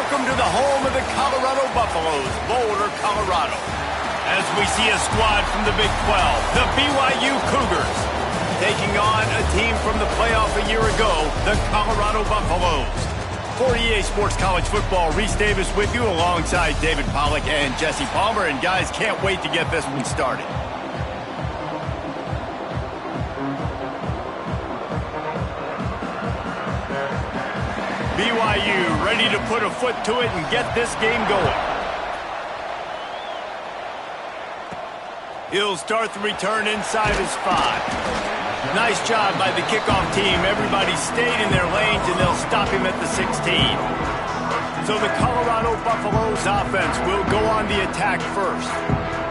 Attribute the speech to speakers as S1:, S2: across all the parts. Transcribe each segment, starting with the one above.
S1: Welcome to the home of the Colorado Buffaloes, Boulder, Colorado. As we see a squad from the Big 12, the BYU Cougars, taking on a team from the playoff a year ago, the Colorado Buffaloes. For EA Sports College Football, Reese Davis with you alongside David Pollack and Jesse Palmer. And guys, can't wait to get this one started. BYU ready to put a foot to it and get this game going. He'll start the return inside his 5. Nice job by the kickoff team. Everybody stayed in their lanes, and they'll stop him at the 16. So the Colorado Buffaloes offense will go on the attack first.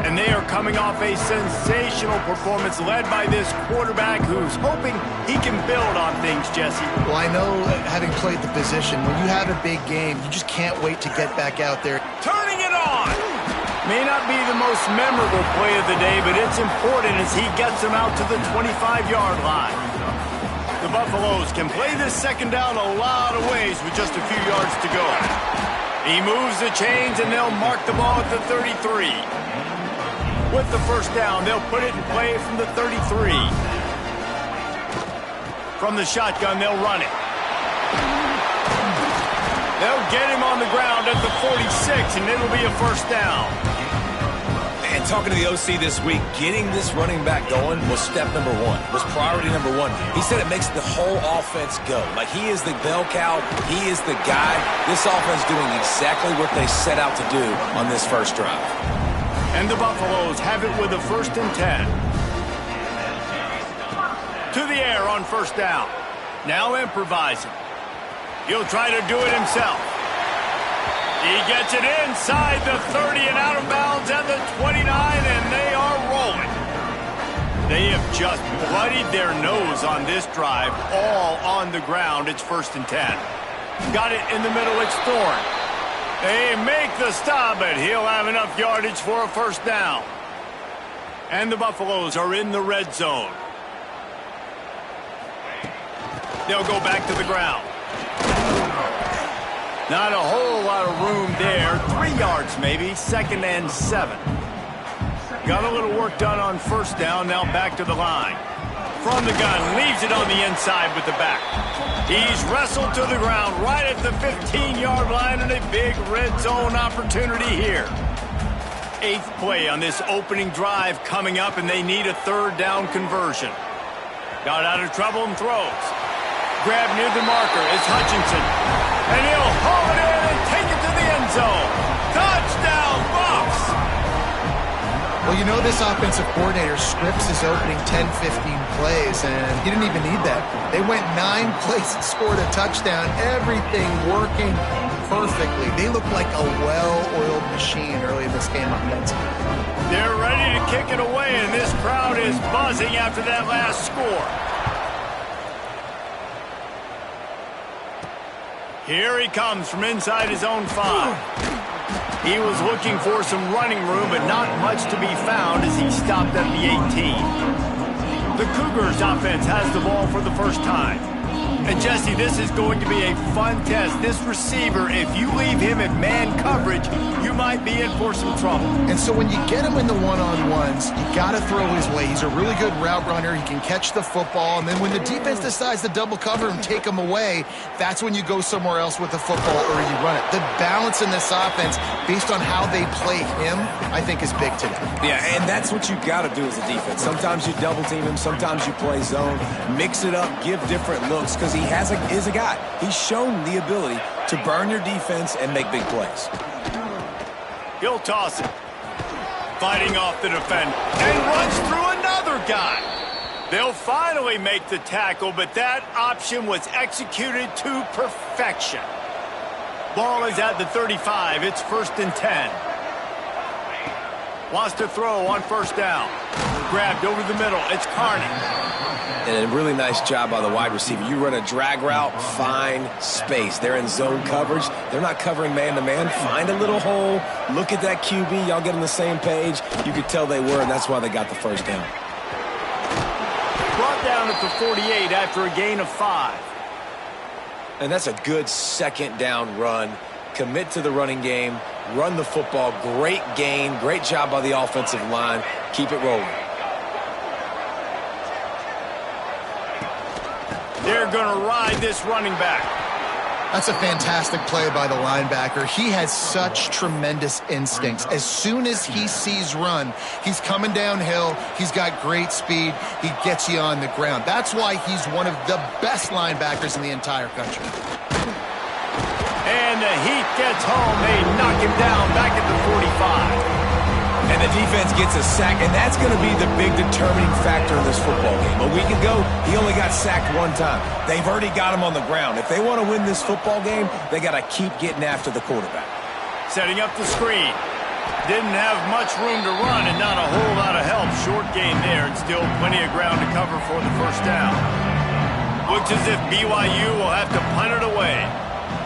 S1: And they are coming off a sensational performance led by this quarterback who's hoping he can build on things, Jesse.
S2: Well, I know, having played the position, when you have a big game, you just can't wait to get back out there.
S1: Turning it on! May not be the most memorable play of the day, but it's important as he gets them out to the 25-yard line. The Buffaloes can play this second down a lot of ways with just a few yards to go. He moves the chains, and they'll mark the ball at the 33. With the first down, they'll put it in play from the 33. From the shotgun, they'll run it. They'll get him on the ground at the 46, and it'll be a first down.
S3: And talking to the OC this week, getting this running back going was step number one, was priority number one. He said it makes the whole offense go. Like, he is the bell cow. He is the guy. This offense doing exactly what they set out to do on this first drive.
S1: And the Buffaloes have it with a 1st and 10. To the air on first down. Now improvising. He'll try to do it himself. He gets it inside the 30 and out of bounds at the 29, and they are rolling. They have just bloodied their nose on this drive, all on the ground. It's 1st and 10. Got it in the middle, it's Thorne. They make the stop, but he'll have enough yardage for a first down. And the Buffaloes are in the red zone. They'll go back to the ground. Not a whole lot of room there. 3 yards maybe, 2nd and 7. Got a little work done on first down, now back to the line. From the gun, leaves it on the inside with the back. He's wrestled to the ground right at the 15-yard line, and a big red zone opportunity here. 8th play on this opening drive coming up, and they need a 3rd down conversion. Got out of trouble and throws. Grab near the marker is Hutchinson. And he'll haul it in and take it to the end zone. Touchdown, Buffs!
S2: Well, you know, this offensive coordinator scripts his opening 10, 15 plays, and he didn't even need that. They went 9 plays and scored a touchdown. Everything working perfectly. They look like a well-oiled machine early in this game offensively.
S1: They're ready to kick it away, and this crowd is buzzing after that last score. Here he comes from inside his own 5. He was looking for some running room, but not much to be found as he stopped at the 18. The Cougars offense has the ball for the first time. And Jesse, this is going to be a fun test. This receiver, if you leave him in man coverage, you might be in for some trouble.
S2: And so when you get him in the one-on-ones, you got to throw his way. He's a really good route runner. He can catch the football. And then when the defense decides to double cover him, take him away, that's when you go somewhere else with the football or you run it. The balance in this offense, based on how they play him, I think is big today.
S3: Yeah, and that's what you got to do as a defense. Sometimes you double team him. Sometimes you play zone. Mix it up. Give different looks, because he is a guy. He's shown the ability to burn your defense and make big plays.
S1: He'll toss it. Fighting off the defender. And runs through another guy. They'll finally make the tackle, but that option was executed to perfection. Ball is at the 35. It's 1st and 10. Wants to throw on first down. Grabbed over the middle. It's Carney.
S3: And a really nice job by the wide receiver. You run a drag route, find space. They're in zone coverage. They're not covering man-to-man. Find a little hole. Look at that QB. Y'all get on the same page. You could tell they were, and that's why they got the first down.
S1: Brought down at the 48 after a gain of 5.
S3: And that's a good second down run. commit to the running game, run the football. Great gain, great job by the offensive line. Keep it rolling.
S1: They're going to ride this running back.
S2: That's a fantastic play by the linebacker. He has such tremendous instincts. As soon as he sees run, he's coming downhill. He's got great speed. He gets you on the ground. That's why he's one of the best linebackers in the entire country.
S1: And the heat gets home. They knock him down back at the 45.
S3: And the defense gets a sack, and that's going to be the big determining factor in this football game. A week ago, he only got sacked one time. They've already got him on the ground. If they want to win this football game, they got to keep getting after the quarterback.
S1: Setting up the screen. Didn't have much room to run and not a whole lot of help. Short gain there and still plenty of ground to cover for the first down. Looks as if BYU will have to punt it away.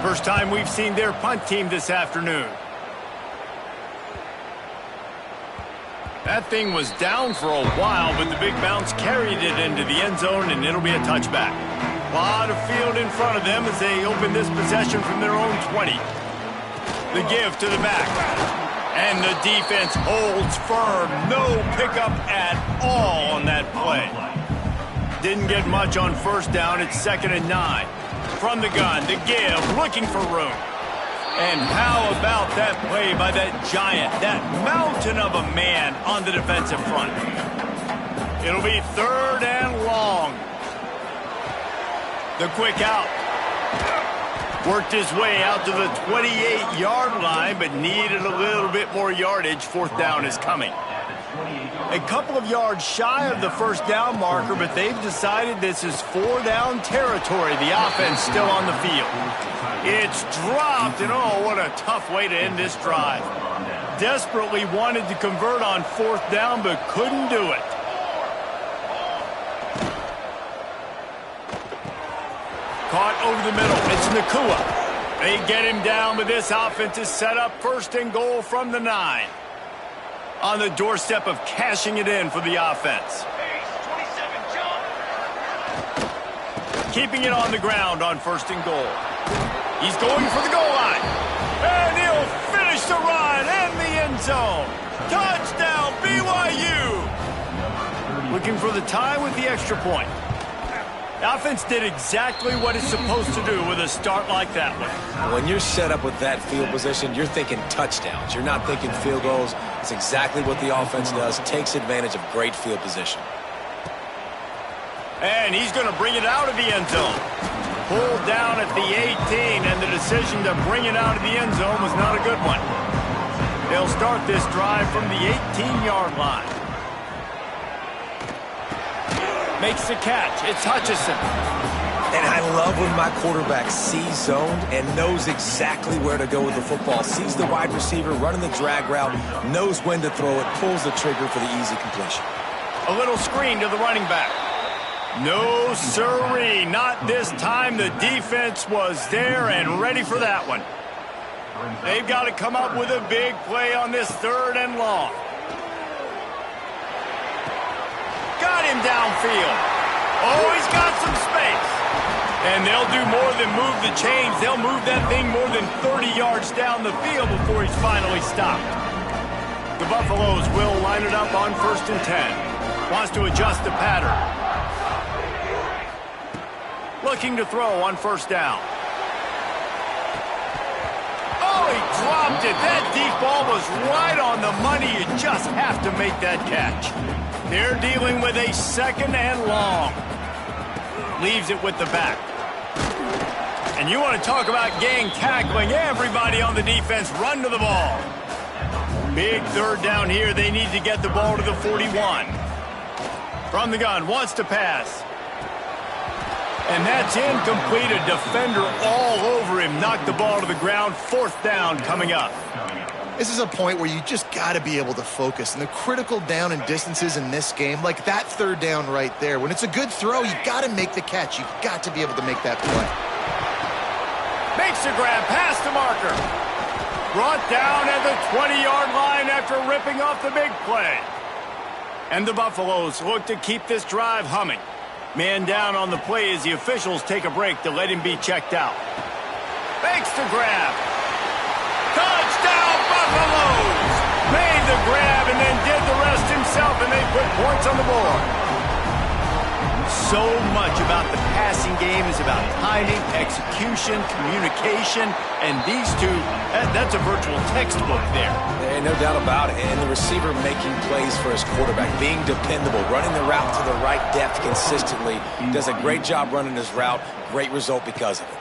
S1: First time we've seen their punt team this afternoon. That thing was down for a while, but the big bounce carried it into the end zone, and it'll be a touchback. A lot of field in front of them as they open this possession from their own 20. The give to the back. And the defense holds firm. No pickup at all on that play. Didn't get much on first down. It's 2nd and 9. From the gun, the give, looking for room. And how about that play by that giant, that mountain of a man on the defensive front? It'll be 3rd and long. The quick out. Worked his way out to the 28-yard line, but needed a little bit more yardage. 4th down is coming. A couple of yards shy of the first down marker, but they've decided this is 4-down territory. The offense still on the field. It's dropped, and oh, what a tough way to end this drive. Desperately wanted to convert on 4th down, but couldn't do it. Caught over the middle. It's Nakua. They get him down, but this offense is set up 1st and goal from the 9. On the doorstep of cashing it in for the offense. Keeping it on the ground on 1st and goal. He's going for the goal line. And he'll finish the run in the end zone. Touchdown, BYU. Looking for the tie with the extra point. The offense did exactly what it's supposed to do with a start like that one.
S3: When you're set up with that field position, you're thinking touchdowns. You're not thinking field goals. It's exactly what the offense does. Takes advantage of great field position.
S1: And he's going to bring it out of the end zone. Pulled down at the 18, and the decision to bring it out of the end zone was not a good one. They'll start this drive from the 18-yard line. Makes the catch. It's Hutchinson.
S3: And I love when my quarterback sees zoned and knows exactly where to go with the football. Sees the wide receiver running the drag route, knows when to throw it, pulls the trigger for the easy completion.
S1: A little screen to the running back. No siree, not this time. The defense was there and ready for that one. They've got to come up with a big play on this 3rd and long. Got him downfield. Oh, he's got some space. And they'll do more than move the chains. They'll move that thing more than 30 yards down the field before he's finally stopped. The Buffaloes will line it up on 1st and 10. Wants to adjust the pattern. Looking to throw on 1st down. Oh, he dropped it. That deep ball was right on the money. You just have to make that catch. They're dealing with a 2nd and long. Leaves it with the back. And you want to talk about gang tackling. Everybody on the defense run to the ball. Big 3rd down here. They need to get the ball to the 41. From the gun, wants to pass. And that's incomplete. A defender all over him. Knocked the ball to the ground. 4th down coming up.
S2: This is a point where you just got to be able to focus. And the critical down and distances in this game, like that 3rd down right there, when it's a good throw, you got to make the catch. You got to be able to make that play.
S1: Makes the grab past the marker. Brought down at the 20-yard line after ripping off the big play. And the Buffaloes look to keep this drive humming. Man down on the play as the officials take a break to let him be checked out. Makes the grab. the grab and then did the rest himself, and they put points on the board. So much about the passing game is about timing, execution, communication, and these two, that's a virtual textbook there.
S3: No doubt about it. And the receiver making plays for his quarterback, being dependable, running the route to the right depth consistently. Does a great job running his route. Great result because of it.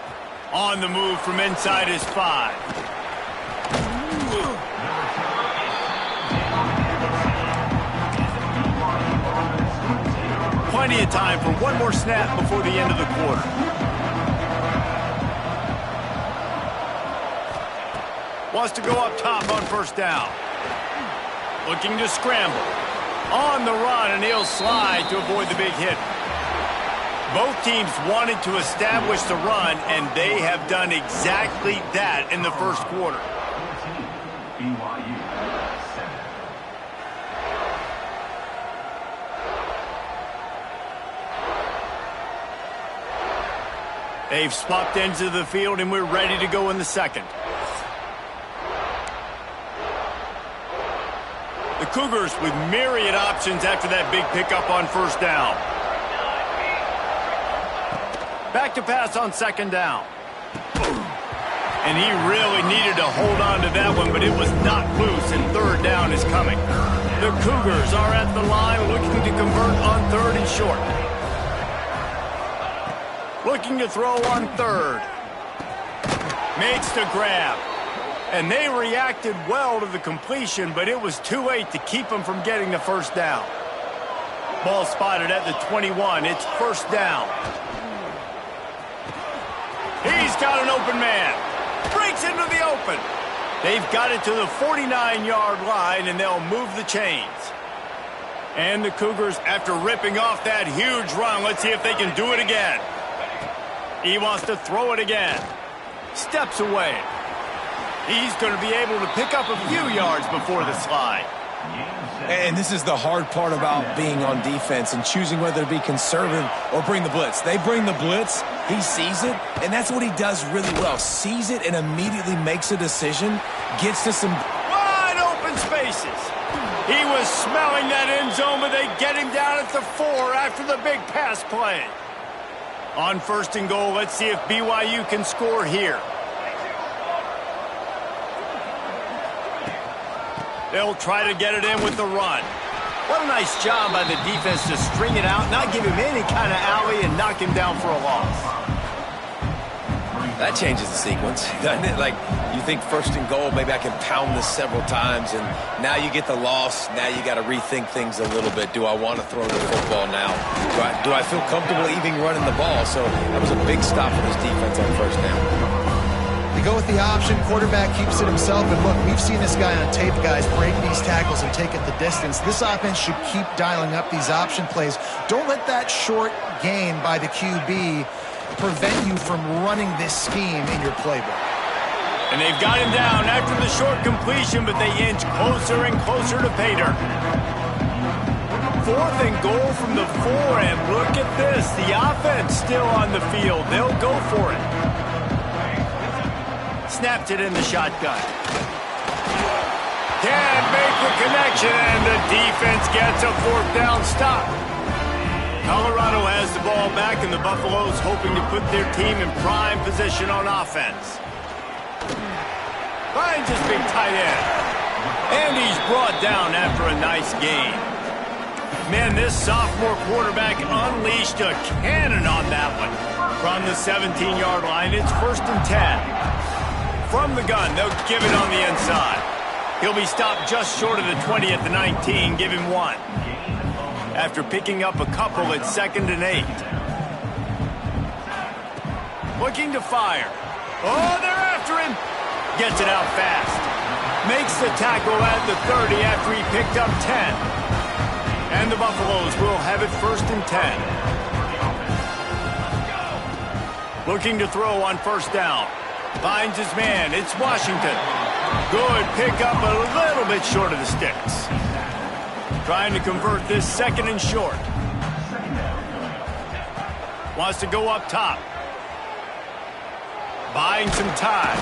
S1: On the move from inside his 5. Plenty of time for one more snap before the end of the quarter. Wants to go up top on first down. Looking to scramble. On the run, and he'll slide to avoid the big hit. Both teams wanted to establish the run, and they have done exactly that in the first quarter. They've swapped ends of the field, and we're ready to go in the second. The Cougars with myriad options after that big pickup on first down. Back to pass on second down. And he really needed to hold on to that one, but it was not loose, and third down is coming. The Cougars are at the line looking to convert on third and short. Looking to throw on third. Makes the grab. And they reacted well to the completion, but it was too late to keep them from getting the first down. Ball spotted at the 21. It's first down. He's got an open man. Breaks into the open. They've got it to the 49-yard line, and they'll move the chains. And the Cougars, after ripping off that huge run, let's see if they can do it again. He wants to throw it again. Steps away. He's going to be able to pick up a few yards before the slide.
S3: And this is the hard part about being on defense and choosing whether to be conservative or bring the blitz. They bring the blitz, he sees it, and that's what he does really well. Sees it and immediately makes a decision, gets to some
S1: wide open spaces. He was smelling that end zone, but they get him down at the 4 after the big pass play. On first and goal, let's see if BYU can score here. They'll try to get it in with the run. What a nice job by the defense to string it out, not give him any kind of alley, and knock him down for a loss.
S3: That changes the sequence, doesn't it? Like, you think first and goal, maybe I can pound this several times, and now you get the loss. Now you got to rethink things a little bit. Do I want to throw the football now? Do I feel comfortable even running the ball? So that was a big stop for this defense on first down.
S2: They go with the option. Quarterback keeps it himself. And look, we've seen this guy on tape, guys, break these tackles and take it the distance. This offense should keep dialing up these option plays. Don't let that short gain by the QB prevent you from running this scheme in your playbook.
S1: And they've got him down after the short completion, but they inch closer and closer to pay dirt. Fourth and goal from the 4, and look at this. The offense still on the field. They'll go for it. Snapped it in the shotgun. Can't make the connection, and the defense gets a fourth down stop. Colorado has the ball back, and the Buffaloes hoping to put their team in prime position on offense. Finds his big tight end. And he's brought down after a nice gain. Man, this sophomore quarterback unleashed a cannon on that one. From the 17-yard line, it's first and 10. From the gun, they'll give it on the inside. He'll be stopped just short of the 20 at the 19. Give him 1. After picking up a couple at second and 8. Looking to fire. Oh, they're after him. Gets it out fast. Makes the tackle at the 30 after he picked up 10. And the Buffaloes will have it first and 10. Looking to throw on first down. Finds his man. It's Washington. Good pickup, a little bit short of the sticks. Trying to convert this second and short. Wants to go up top. Buying some time.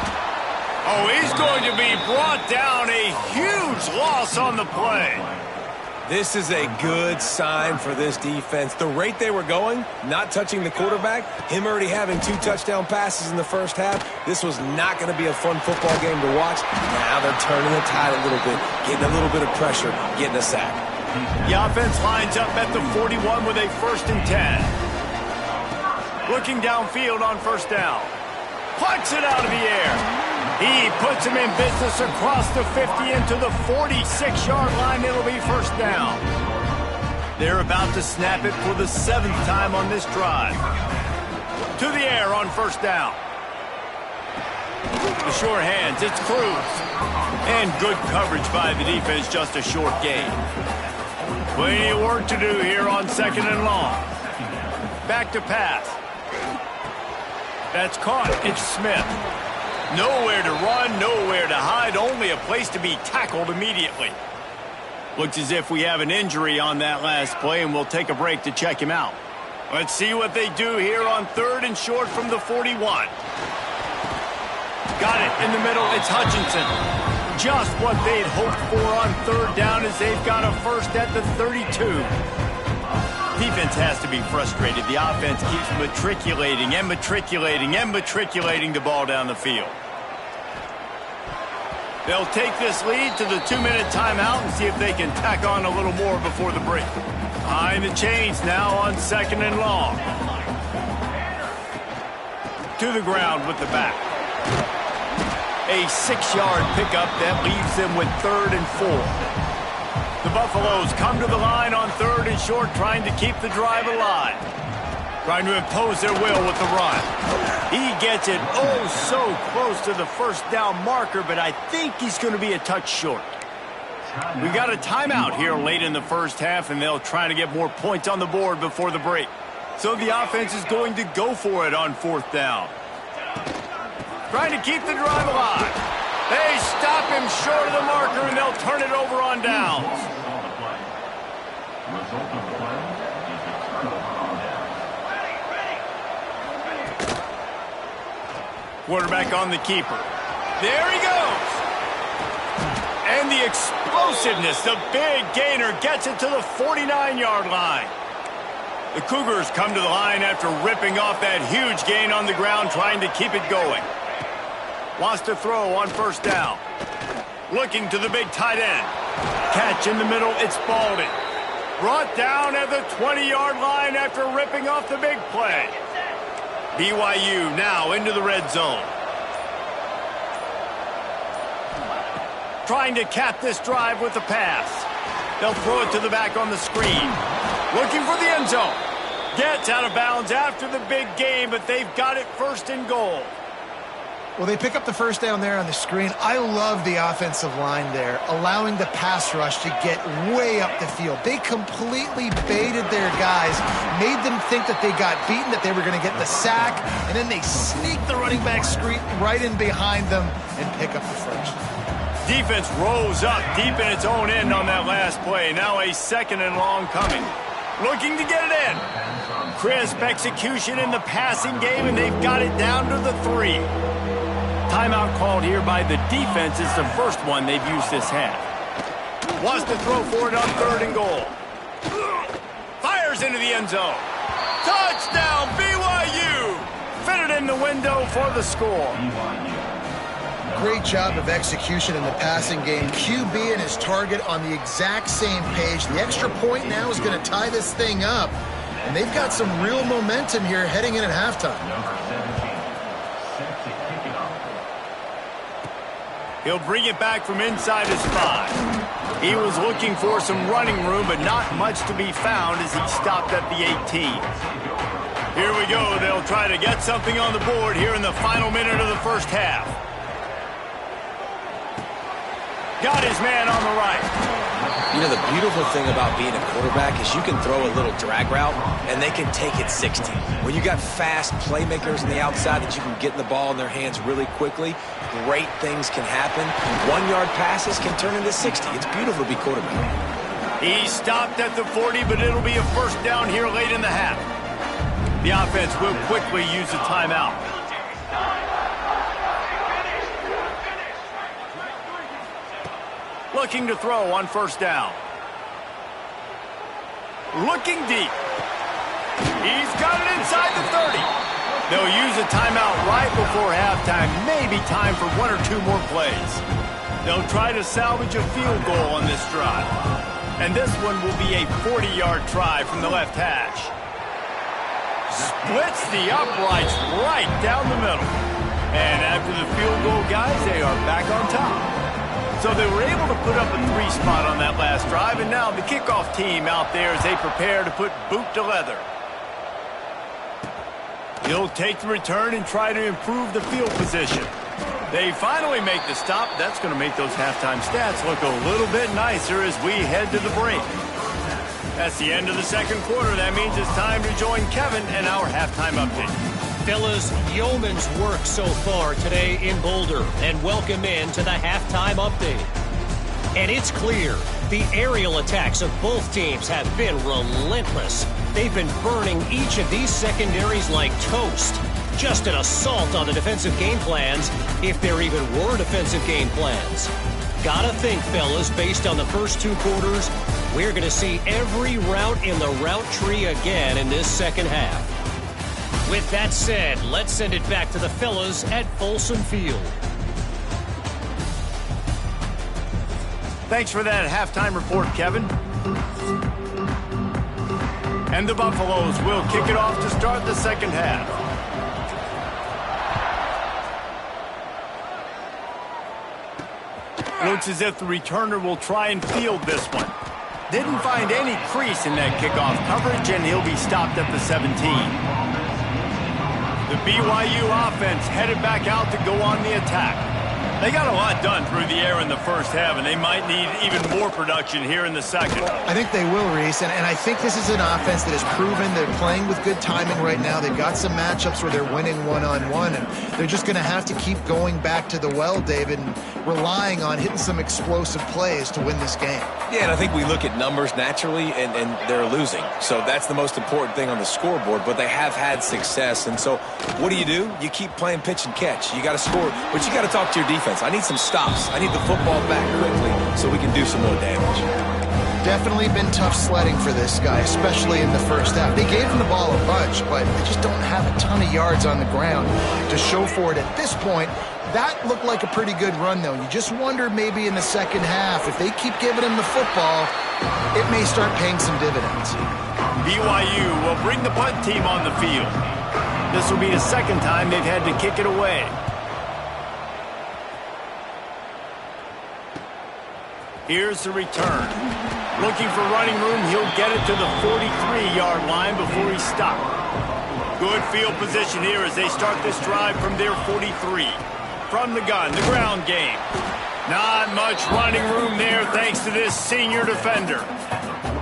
S1: Oh, he's going to be brought down. A huge loss on the play.
S3: This is a good sign for this defense. The rate they were going, not touching the quarterback, him already having 2 touchdown passes in the first half, this was not going to be a fun football game to watch. Now they're turning the tide a little bit, getting a little bit of pressure, getting a sack.
S1: The offense lines up at the 41 with a 1st and 10. Looking downfield on 1st down. Plucks it out of the air. He puts him in business across the 50 into the 46-yard line. It'll be 1st down. They're about to snap it for the 7th time on this drive. To the air on 1st down. The short hands, it's Cruz. And good coverage by the defense, just a short gain. Plenty of work to do here on 2nd and long. Back to pass. That's caught. It's Smith. Nowhere to run, nowhere to hide, only a place to be tackled immediately. Looks as if we have an injury on that last play, and we'll take a break to check him out. Let's see what they do here on 3rd and short from the 41. Got it in the middle. It's Hutchinson. Just what they'd hoped for on 3rd down as they've got a 1st at the 32. Defense has to be frustrated. The offense keeps matriculating and matriculating and matriculating the ball down the field. They'll take this lead to the 2-minute timeout and see if they can tack on a little more before the break. Behind the chains now on 2nd and long. To the ground with the back. A 6-yard pickup that leaves them with 3rd and 4. The Buffaloes come to the line on 3rd and short, trying to keep the drive alive. Trying to impose their will with the run. He gets it oh so close to the 1st down marker, but I think he's going to be a touch short. We got a timeout here late in the 1st half, and they'll try to get more points on the board before the break. So the offense is going to go for it on 4th down. Trying to keep the drive alive. They stop him short of the marker, and they'll turn it over on downs. Quarterback on the keeper. There he goes. And the explosiveness, the big gainer gets it to the 49-yard line. The Cougars come to the line after ripping off that huge gain on the ground, trying to keep it going. Wants to throw on 1st down. Looking to the big tight end. Catch in the middle, it's Baldwin. Brought down at the 20-yard line after ripping off the big play. BYU now into the red zone. Trying to cap this drive with the pass. They'll throw it to the back on the screen. Looking for the end zone. Gets out of bounds after the big gain, but they've got it 1st and goal.
S2: Well, they pick up the 1st down there on the screen. I love the offensive line there, allowing the pass rush to get way up the field. They completely baited their guys, made them think that they got beaten, that they were going to get the sack, and then they sneak the running back screen right in behind them and pick up the 1st.
S1: Defense rose up deep in its own end on that last play. Now a 2nd and long coming. Looking to get it in. Crisp execution in the passing game, and they've got it down to the 3. Timeout called here by the defense. It's the 1st one they've used this half. Wants to throw for it on 3rd and goal. Fires into the end zone. Touchdown, BYU! Fitted in the window for the score.
S2: Great job of execution in the passing game. QB and his target on the exact same page. The extra point now is going to tie this thing up. And they've got some real momentum here heading in at halftime.
S1: He'll bring it back from inside his 5. He was looking for some running room, but not much to be found as he stopped at the 18. Here we go. They'll try to get something on the board here in the final minute of the 1st half. Got his man on the right.
S3: You know, the beautiful thing about being a quarterback is you can throw a little drag route, and they can take it 60. When you got fast playmakers on the outside that you can get the ball in their hands really quickly, great things can happen. 1-yard passes can turn into 60. It's beautiful to be quarterback.
S1: He stopped at the 40, but it'll be a 1st down here late in the half. The offense will quickly use a timeout. looking to throw on first down. Looking deep. He's got it inside the 30. They'll use a timeout right before halftime. Maybe time for one or two more plays. They'll try to salvage a field goal on this drive. And this one will be a 40-yard try from the left hash. Splits the uprights right down the middle. And after the field goal, guys, they are back on top. So they were able to put up a 3-spot on that last drive, and now the kickoff team out there as they prepare to put boot to leather. He'll take the return and try to improve the field position. They finally make the stop. That's going to make those halftime stats look a little bit nicer as we head to the break. That's the end of the second quarter. That means it's time to join Kevin and our halftime update.
S4: Fellas, yeoman's work so far today in Boulder, and welcome in to the halftime update. And it's clear, the aerial attacks of both teams have been relentless. They've been burning each of these secondaries like toast. Just an assault on the defensive game plans, if there even were defensive game plans. Gotta think, fellas, based on the first two quarters, we're going to see every route in the route tree again in this second half. With that said, let's send it back to the fellas at Folsom Field.
S1: Thanks for that halftime report, Kevin. And the Buffaloes will kick it off to start the second half. Looks as if the returner will try and field this one. Didn't find any crease in that kickoff coverage, and he'll be stopped at the 17. The BYU offense headed back out to go on the attack. They got a lot done through the air in the first half, and they might need even more production here in the second.
S2: I think they will, Reese, and I think this is an offense that has proven they're playing with good timing right now. They've got some matchups where they're winning one-on-one, and they're just going to have to keep going back to the well, David, and relying on hitting some explosive plays to win this game.
S3: Yeah, and I think we look at numbers naturally, and they're losing. So that's the most important thing on the scoreboard, but they have had success. And so what do? You keep playing pitch and catch. You got to score, but you got to talk to your defense. I need some stops. I need the football back quickly so we can do some more damage.
S2: Definitely been tough sledding for this guy, especially in the first half. They gave him the ball a bunch, but they just don't have a ton of yards on the ground to show for it at this point. That looked like a pretty good run, though. You just wonder maybe in the second half, if they keep giving him the football, it may start paying some dividends.
S1: BYU will bring the punt team on the field. This will be the second time they've had to kick it away. Here's the return. Looking for running room, he'll get it to the 43-yard line before he's stopped. Good field position here as they start this drive from their 43. From the gun, the ground game. Not much running room there thanks to this senior defender.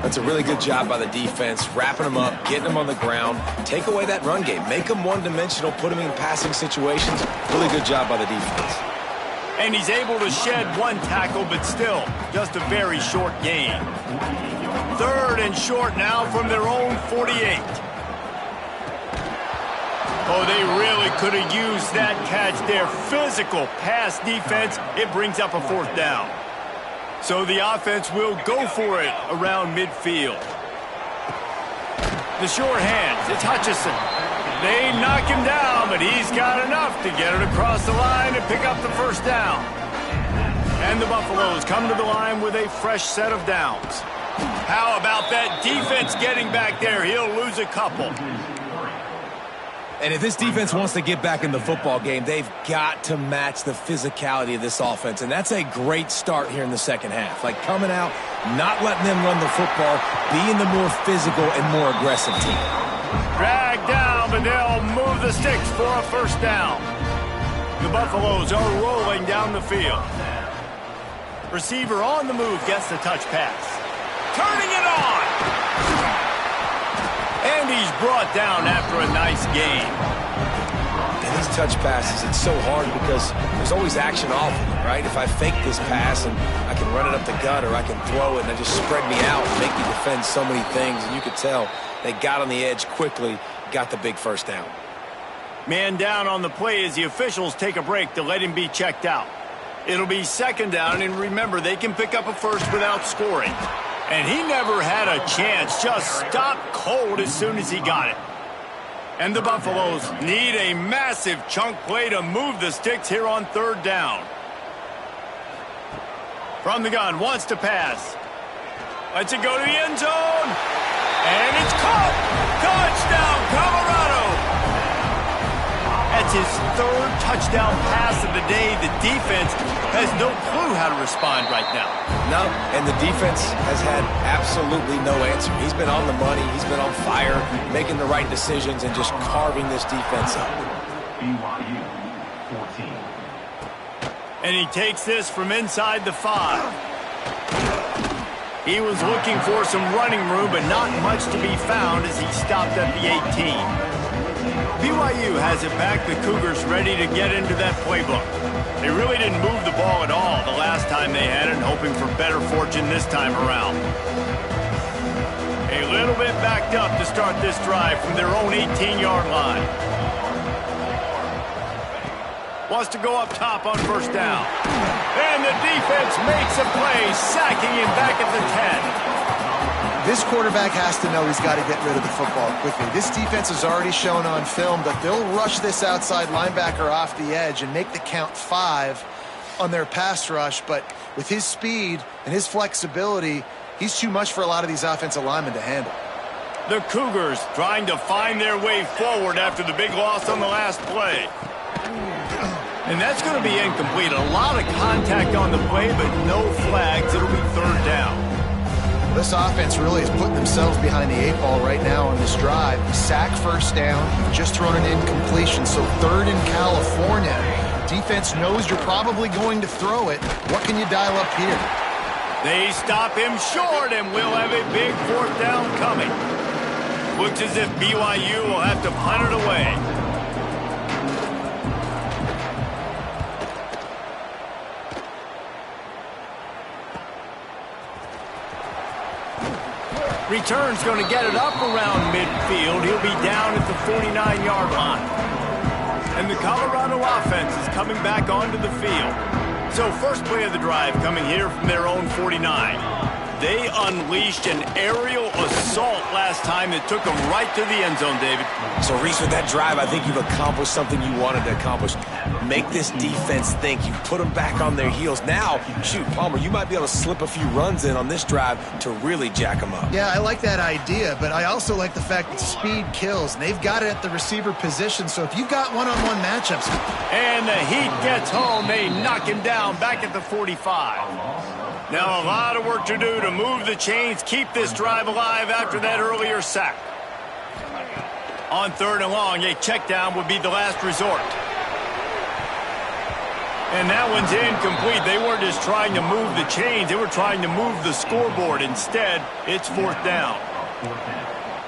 S3: That's a really good job by the defense, wrapping them up, getting them on the ground. Take away that run game. Make them one-dimensional, put them in passing situations. Really good job by the defense.
S1: And he's able to shed one tackle, but still, just a very short gain. Third and short now from their own 48. Oh, they really could have used that catch there. Physical pass defense. It brings up a fourth down. So the offense will go for it around midfield. The short hands. It's Hutchison. They knock him down, but he's got enough to get it across the line and pick up the first down. And the Buffaloes come to the line with a fresh set of downs. How about that defense getting back there? He'll lose a couple.
S3: And if this defense wants to get back in the football game, they've got to match the physicality of this offense. And that's a great start here in the second half. Like coming out, not letting them run the football, being the more physical and more aggressive team.
S1: Dragged down, but they'll move the sticks for a first down. The Buffaloes are rolling down the field. Receiver on the move gets the touch pass. Turning it on! And he's brought down after a nice gain.
S3: And these touch passes, it's so hard because there's always action off of it, right? If I fake this pass and I can run it up the gut or I can throw it and it just spread me out and make me defend so many things. And you could tell they got on the edge quickly, got the big first down.
S1: Man down on the play as the officials take a break to let him be checked out. It'll be second down, and remember, they can pick up a first without scoring. And he never had a chance, just stopped cold as soon as he got it. And the Buffaloes need a massive chunk play to move the sticks here on third down. From the gun, wants to pass. Lets it go to the end zone. And it's caught. Touchdown, Colorado. That's his third touchdown pass of the day. The defense has no clue how to respond right now.
S3: No, and the defense has had absolutely no answer. He's been on the money. He's been on fire, making the right decisions and just carving this defense up.
S5: BYU 14.
S1: And he takes this from inside the 5. He was looking for some running room, but not much to be found as he stopped at the 18. BYU has it back. The Cougars ready to get into that playbook. They really didn't move the ball at all the last time they had it, hoping for better fortune this time around. A little bit backed up to start this drive from their own 18-yard line. Wants to go up top on first down. And the defense makes a play, sacking him back at the 10.
S2: This quarterback has to know he's got to get rid of the football quickly. This defense has already shown on film that they'll rush this outside linebacker off the edge and make the count 5 on their pass rush. But with his speed and his flexibility, he's too much for a lot of these offensive linemen to handle.
S1: The Cougars trying to find their way forward after the big loss on the last play. And that's going to be incomplete. A lot of contact on the play, but no flags. It'll be third down.
S2: This offense really is putting themselves behind the 8 ball right now on this drive. Sack first down. You've just thrown an incompletion, so third in California. Defense knows you're probably going to throw it. What can you dial up here?
S1: They stop him short, and we'll have a big fourth down coming. Looks as if BYU will have to punt it away. Return's going to get it up around midfield. He'll be down at the 49-yard line. And the Colorado offense is coming back onto the field. So first play of the drive coming here from their own 49. They unleashed an aerial assault last time that took them right to the end zone, David.
S3: So, Reese, with that drive, I think you've accomplished something you wanted to accomplish. Make this defense think. You put them back on their heels. Now, shoot, Palmer, you might be able to slip a few runs in on this drive to really jack them up.
S2: Yeah, I like that idea, but I also like the fact that speed kills, and they've got it at the receiver position, so if you've got one-on-one matchups.
S1: And the heat gets home. They knock him down back at the 45. Now a lot of work to do to move the chains, keep this drive alive after that earlier sack. On third and long, a check down would be the last resort. And that one's incomplete. They weren't just trying to move the chains, they were trying to move the scoreboard. Instead, it's fourth down.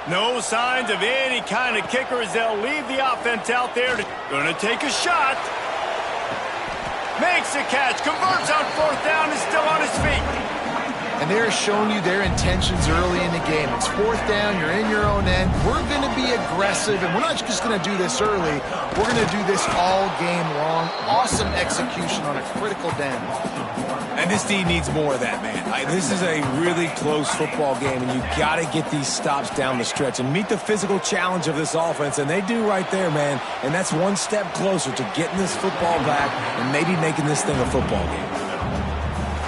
S1: No signs of any kind of kicker as they'll leave the offense out there. Gonna take a shot. Makes the catch, converts on fourth down, is still on his feet.
S2: And they're showing you their intentions early in the game. It's fourth down, you're in your own end. We're going to be aggressive, and we're not just going to do this early. We're going to do this all game long. Awesome execution on a critical down.
S3: And this team needs more of that, man. This is a really close football game, and you got to get these stops down the stretch and meet the physical challenge of this offense, and they do right there, man. And that's one step closer to getting this football back and maybe making this thing a football game.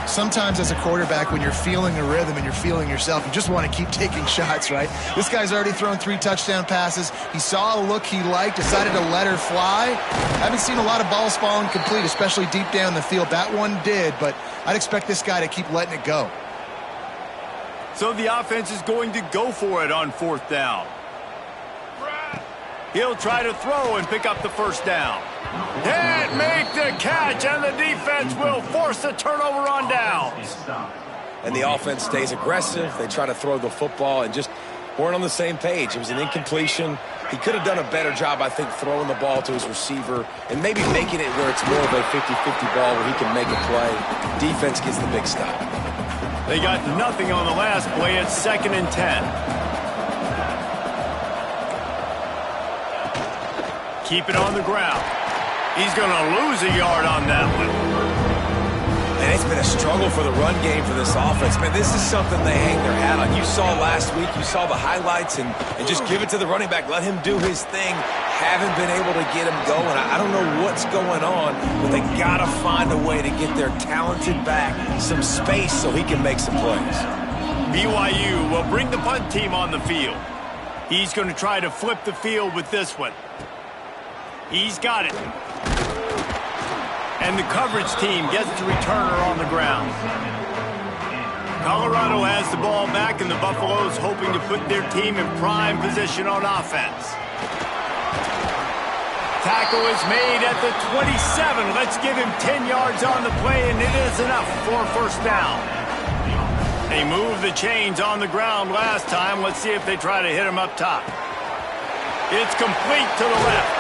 S2: Sometimes as a quarterback, when you're feeling a rhythm and you're feeling yourself, you just want to keep taking shots, right? This guy's already thrown 3 touchdown passes. He saw a look he liked, decided to let her fly. I haven't seen a lot of balls falling complete, especially deep down the field. That one did, but I'd expect this guy to keep letting it go.
S1: So the offense is going to go for it on fourth down. He'll try to throw and pick up the first down. Can't make the catch, and the defense will force the turnover on downs.
S3: And the offense stays aggressive. They try to throw the football and just weren't on the same page. It was an incompletion. He could have done a better job, I think, throwing the ball to his receiver and maybe making it where it's more of a 50-50 ball where he can make a play. Defense gets the big stop.
S1: They got nothing on the last play. It's 2nd and 10. Keep it on the ground. He's going to lose a yard on that one.
S3: Man, it's been a struggle for the run game for this offense. Man, this is something they hang their hat on. You saw last week, you saw the highlights, and just give it to the running back. Let him do his thing. Haven't been able to get him going. I don't know what's going on, but they got to find a way to get their talented back some space so he can make some plays.
S1: BYU will bring the punt team on the field. He's going to try to flip the field with this one. He's got it. And the coverage team gets the returner on the ground. Colorado has the ball back, and the Buffaloes hoping to put their team in prime position on offense. Tackle is made at the 27. Let's give him 10 yards on the play, and it is enough for a first down. They moved the chains on the ground last time. Let's see if they try to hit him up top. It's complete to the left.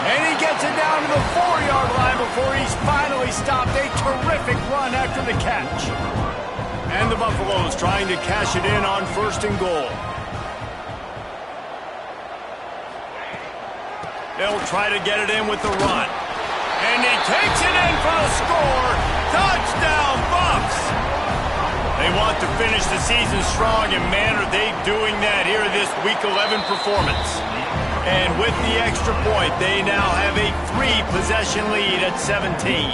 S1: And he gets it down to the 4-yard line before he's finally stopped. A terrific run after the catch. And the Buffaloes trying to cash it in on 1st and goal. They'll try to get it in with the run. And he takes it in for the score. Touchdown, Buffs! They want to finish the season strong, and man, are they doing that here in this Week 11 performance. And with the extra point, they now have a 3-possession lead at 17.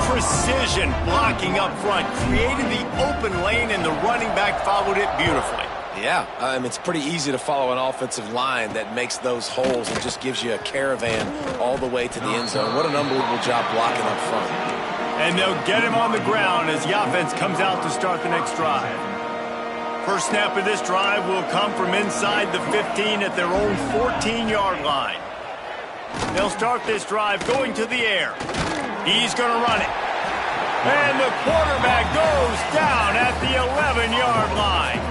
S1: Precision blocking up front, created the open lane, and the running back followed it beautifully.
S3: Yeah, it's pretty easy to follow an offensive line that makes those holes and just gives you a caravan all the way to the end zone. What an unbelievable job blocking up front.
S1: And they'll get him on the ground as the offense comes out to start the next drive. First snap of this drive will come from inside the 15 at their own 14-yard line. They'll start this drive going to the air. He's going to run it. And the quarterback goes down at the 11-yard line.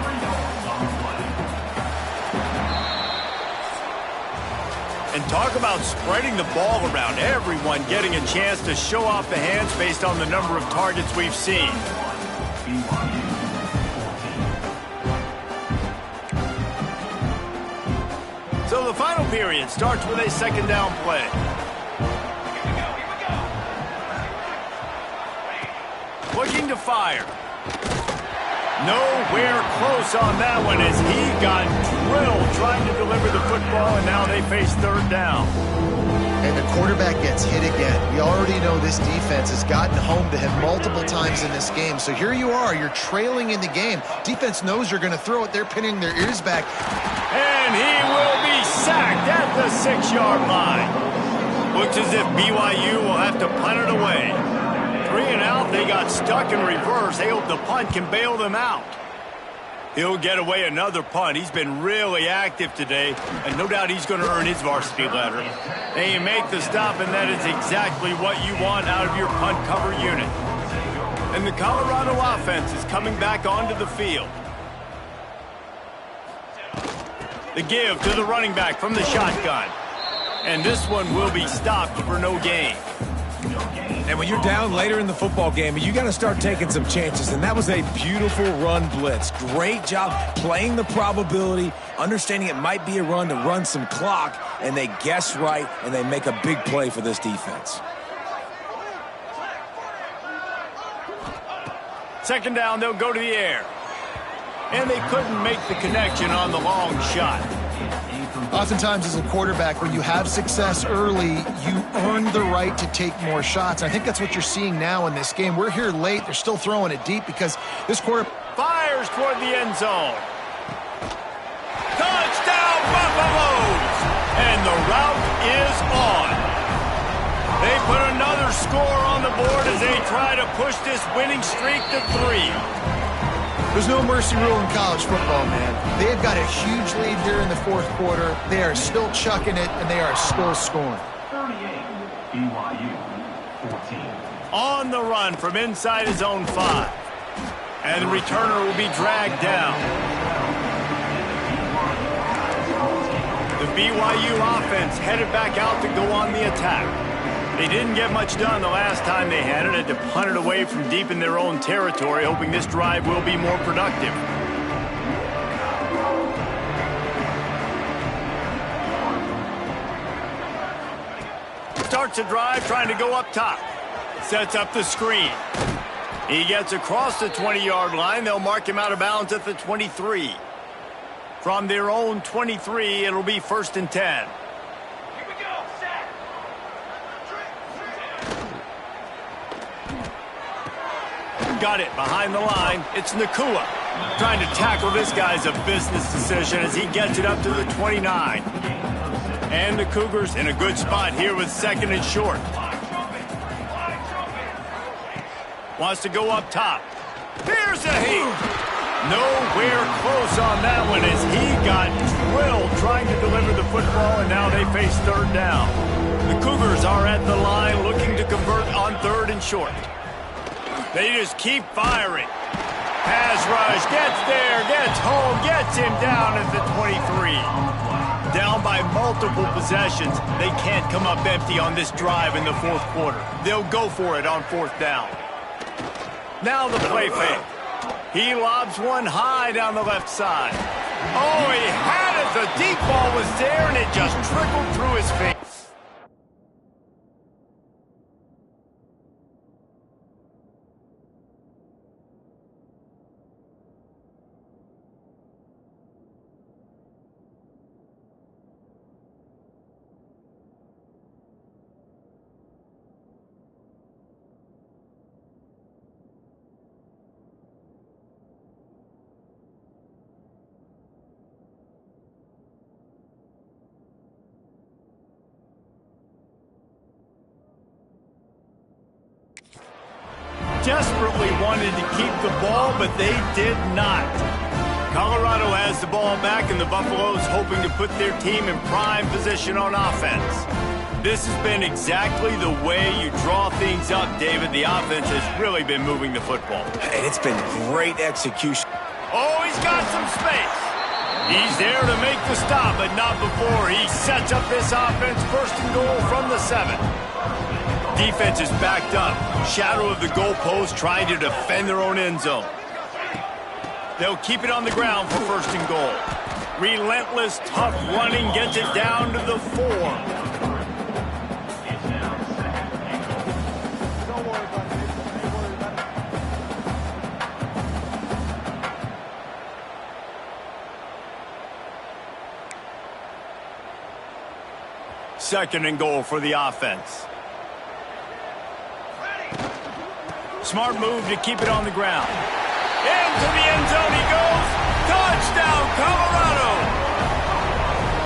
S1: And talk about spreading the ball around. Everyone getting a chance to show off the hands based on the number of targets we've seen. So the final period starts with a 2nd down play. Looking to fire. Nowhere close on that one as he got drilled trying to deliver the football, and now they face 3rd down.
S2: And the quarterback gets hit again. We already know this defense has gotten home to him multiple times in this game. So here you are, you're trailing in the game. Defense knows you're going to throw it. They're pinning their ears back.
S1: And he will be sacked at the 6-yard line. Looks as if BYU will have to punt it away. 3 and out, they got stuck in reverse. They hope the punt can bail them out. He'll get away another punt. He's been really active today, and no doubt he's going to earn his varsity letter. They make the stop, and that is exactly what you want out of your punt cover unit. And the Colorado offense is coming back onto the field. The give to the running back from the shotgun. And this one will be stopped for no gain.
S3: And when you're down later in the football game, you got to start taking some chances. And that was a beautiful run blitz. Great job playing the probability, understanding it might be a run to run some clock, and they guess right, and they make a big play for this defense.
S1: 2nd down, they'll go to the air. And they couldn't make the connection on the long shot.
S2: Oftentimes as a quarterback, when you have success early, you earn the right to take more shots. I think that's what you're seeing now in this game. We're here late. They're still throwing it deep because this quarterback
S1: fires toward the end zone. Touchdown, Buffaloes! And the route is on. They put another score on the board as they try to push this winning streak to 3.
S2: There's no mercy rule in college football, man. They've got a huge lead here in the 4th quarter. They are still chucking it, and they are still scoring.
S5: 38, BYU, 14.
S1: On the run from inside his own 5. And the returner will be dragged down. The BYU offense headed back out to go on the attack. They didn't get much done the last time they had it. Had to punt it away from deep in their own territory, hoping this drive will be more productive. Starts a drive trying to go up top. Sets up the screen. He gets across the 20-yard line. They'll mark him out of bounds at the 23. From their own 23, it'll be 1st and 10. Got it behind the line. It's Nakua. Trying to tackle this guy's a business decision as he gets it up to the 29. And the Cougars in a good spot here with 2nd and short. Wants to go up top. Here's a heat. Nowhere close on that one as he got drilled trying to deliver the football, and now they face 3rd down. The Cougars are at the line looking to convert on 3rd and short. They just keep firing. Pass rush, gets there, gets home, gets him down at the 23. Down by multiple possessions. They can't come up empty on this drive in the 4th quarter. They'll go for it on 4th down. Now the play fake. He lobs one high down the left side. Oh, he had it. The deep ball was there, and it just trickled through his face. Desperately wanted to keep the ball, but they did not. Colorado has the ball back, and the Buffaloes hoping to put their team in prime position on offense. This has been exactly the way you draw things up, David. The offense has really been moving the football.
S3: And it's been great execution.
S1: Oh, he's got some space. He's there to make the stop, but not before he sets up this offense. 1st and goal from the 7. Defense is backed up. Shadow of the goalpost trying to defend their own end zone. They'll keep it on the ground for 1st and goal. Relentless, tough running gets it down to the 4. Second and goal for the offense. Smart move to keep it on the ground. Into the end zone he goes. Touchdown, Colorado!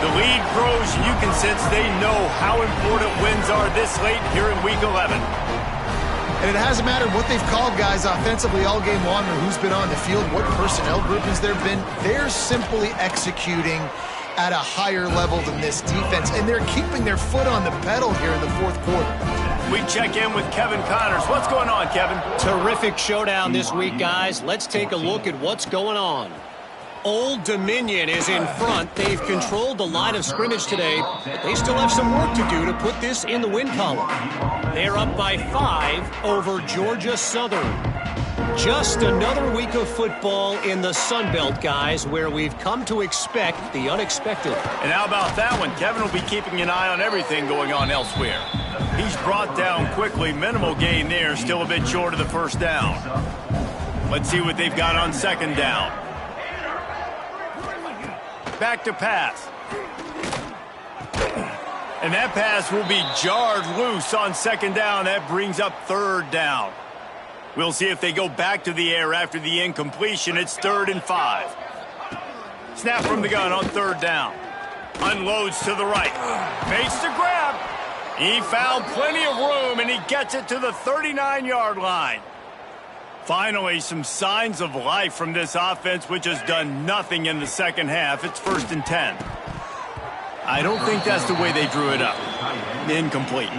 S1: The lead grows, and you can sense they know how important wins are this late here in Week 11.
S2: And it hasn't mattered what they've called guys offensively all game long or who's been on the field, what personnel group has there been. They're simply executing at a higher level than this defense, and they're keeping their foot on the pedal here in the 4th quarter.
S1: We check in with Kevin Connors. What's going on, Kevin?
S4: Terrific showdown this week, guys. Let's take a look at what's going on. Old Dominion is in front. They've controlled the line of scrimmage today, but they still have some work to do to put this in the win column. They're up by 5 over Georgia Southern. Just another week of football in the Sun Belt, guys, where we've come to expect the unexpected.
S1: And how about that one? Kevin will be keeping an eye on everything going on elsewhere. He's brought down quickly. Minimal gain there. Still a bit short of the 1st down. Let's see what they've got on 2nd down. Back to pass. And that pass will be jarred loose on 2nd down. That brings up 3rd down. We'll see if they go back to the air after the incompletion. It's 3rd and 5. Snap from the gun on 3rd down. Unloads to the right. Makes the grab. He found plenty of room, and he gets it to the 39-yard line. Finally, some signs of life from this offense, which has done nothing in the 2nd half. It's 1st and 10. I don't think that's the way they drew it up. Incomplete.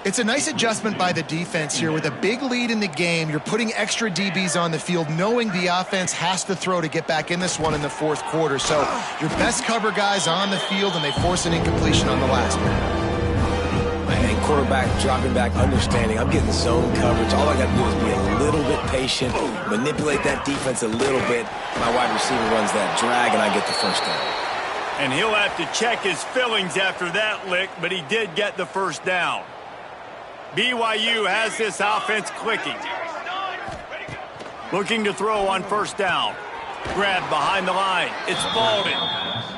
S2: It's a nice adjustment by the defense here. With a big lead in the game, you're putting extra DBs on the field, knowing the offense has to throw to get back in this one in the 4th quarter. So your best cover guys on the field, and they force an incompletion on the last one.
S3: And quarterback dropping back, understanding I'm getting zone coverage. All I got to do is be a little bit patient, manipulate that defense a little bit. My wide receiver runs that drag, and I get the 1st down.
S1: And he'll have to check his fillings after that lick, but he did get the 1st down. BYU has this offense clicking. Looking to throw on first down. Grabbed behind the line. It's Baldwin.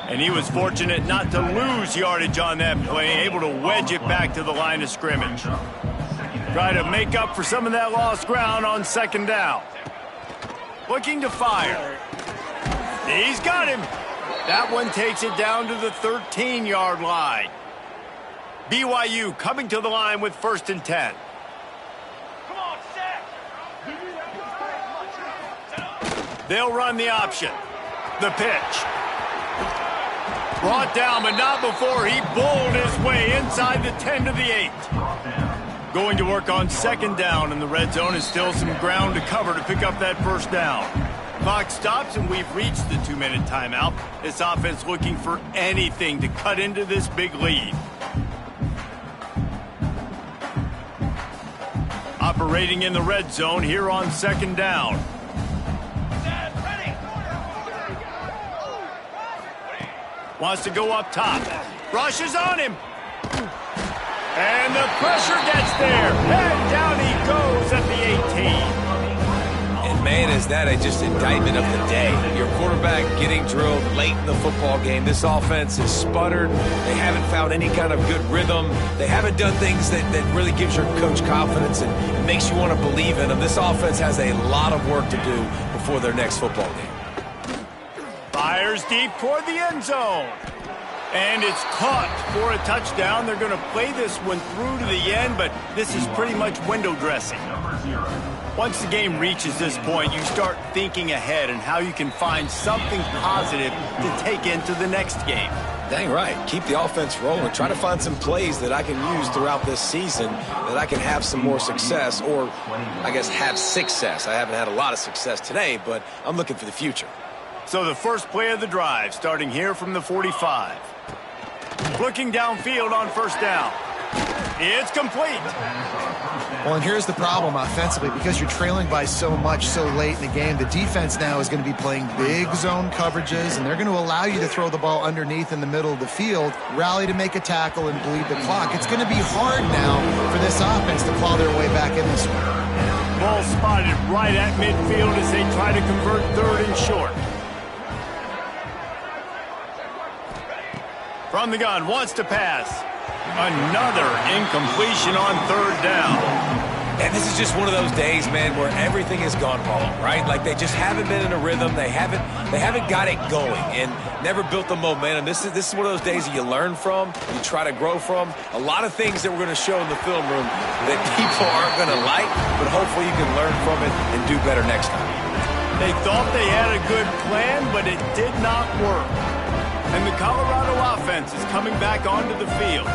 S1: And he was fortunate not to lose yardage on that play, able to wedge it back to the line of scrimmage. Try to make up for some of that lost ground on second down. Looking to fire. He's got him. That one takes it down to the 13-yard line. BYU coming to the line with 1st and 10. They'll run the option. The pitch. Brought down, but not before he bowled his way inside the 10 to the 8. Going to work on second down in the red zone, and still some ground to cover to pick up that first down. Clock stops, and we've reached the 2-minute timeout. This offense looking for anything to cut into this big lead. Operating in the red zone here on second down. Wants to go up top. Rushes on him. And the pressure gets there. And down he goes at the 18.
S3: And man, is that just indictment of the day. Your quarterback getting drilled late in the football game. This offense is sputtered. They haven't found any kind of good rhythm. They haven't done things that really gives your coach confidence and makes you want to believe in them. This offense has a lot of work to do before their next football game.
S1: Fires deep toward the end zone. And it's caught for a touchdown. They're going to play this one through to the end, but this is pretty much window dressing. Once the game reaches this point, you start thinking ahead and how you can find something positive to take into the next game.
S3: Dang right. Keep the offense rolling. Try to find some plays that I can use throughout this season that I can have some more success, or I guess have success. I haven't had a lot of success today, but I'm looking for the future.
S1: So the first play of the drive, starting here from the 45. Looking downfield on first down. It's complete.
S2: Well, and here's the problem offensively. Because you're trailing by so much so late in the game, the defense now is going to be playing big zone coverages, and they're going to allow you to throw the ball underneath in the middle of the field, rally to make a tackle, and bleed the clock. It's going to be hard now for this offense to claw their way back in this one.
S1: Ball spotted right at midfield as they try to convert 3rd and short. From the gun, wants to pass. Another incompletion on 3rd down.
S3: And this is just one of those days, man, where everything has gone wrong, right? Like they just haven't been in a rhythm. They haven't got it going and never built the momentum. This is one of those days that you learn from, you try to grow from. A lot of things that we're going to show in the film room that people aren't going to like, but hopefully you can learn from it and do better next time.
S1: They thought they had a good plan, but it did not work. And the Colorado offense is coming back onto the field.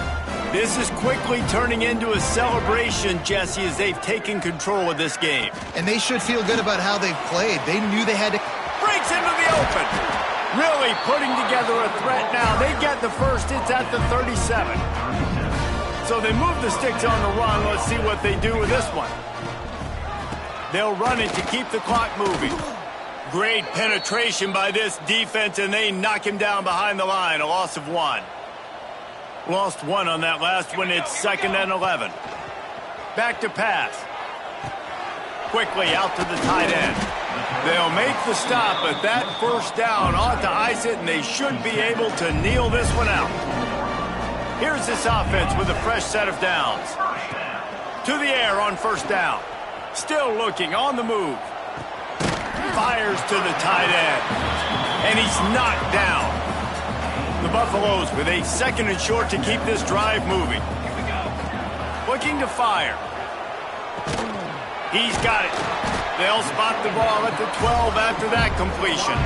S1: This is quickly turning into a celebration, Jesse, as they've taken control of this game.
S2: And they should feel good about how they've played. They knew they had to...
S1: Breaks into the open. Really putting together a threat now. They get the first. It's at the 37. So they move the sticks on the run. Let's see what they do with this one. They'll run it to keep the clock moving. Great penetration by this defense, and they knock him down behind the line. A loss of 1. Lost 1 on that last one. It's 2nd and 11. Back to pass. Quickly out to the tight end. They'll make the stop, but that first down ought to ice it, and they should be able to kneel this one out. Here's this offense with a fresh set of downs. To the air on first down. Still looking on the move. Fires to the tight end. And he's knocked down. The Buffaloes with a 2nd and short to keep this drive moving. Looking to fire. He's got it. They'll spot the ball at the 12 after that completion.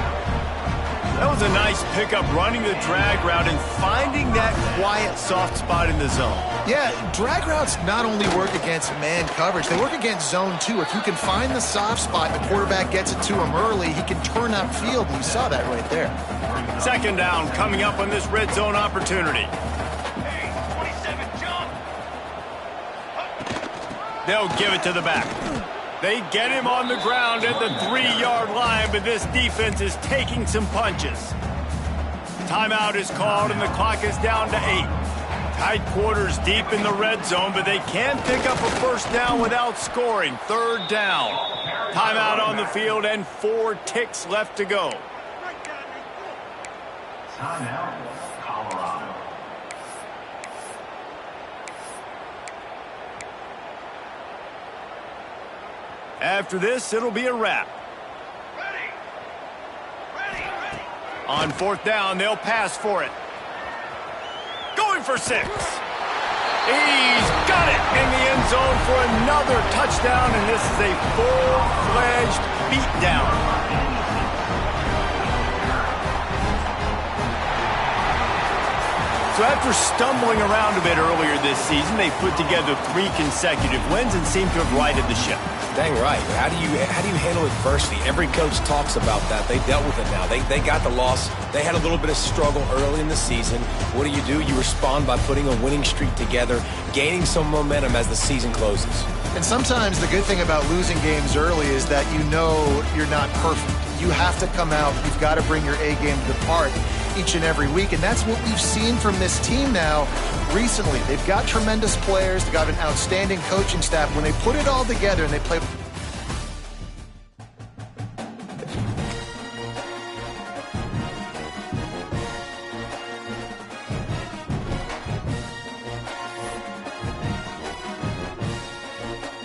S1: That was a nice pickup, running the drag route and finding that quiet, soft spot in the zone.
S2: Yeah, drag routes not only work against man coverage, they work against zone too. If you can find the soft spot and the quarterback gets it to him early, he can turn upfield, and you saw that right there.
S1: 2nd down coming up on this red zone opportunity. They'll give it to the back. They get him on the ground at the 3-yard line, but this defense is taking some punches. Timeout is called, and the clock is down to 8. Tight quarters deep in the red zone, but they can pick up a first down without scoring. Third down. Timeout on the field and 4 ticks left to go.
S5: Timeout, Colorado.
S1: After this, it'll be a wrap. On 4th down, they'll pass for it. Going for 6. He's got it in the end zone for another touchdown, and this is a full-fledged beatdown. So after stumbling around a bit earlier this season, they put together 3 consecutive wins and seem to have righted the ship.
S3: Dang right. How do you handle adversity? Every coach talks about that. They dealt with it now. They got the loss. They had a little bit of struggle early in the season. What do? You respond by putting a winning streak together, gaining some momentum as the season closes.
S2: And sometimes the good thing about losing games early is that you know you're not perfect. You have to come out. You've got to bring your A game to the park each and every week, and that's what we've seen from this team now recently. They've got tremendous players. They've got an outstanding coaching staff. When they put it all together and they play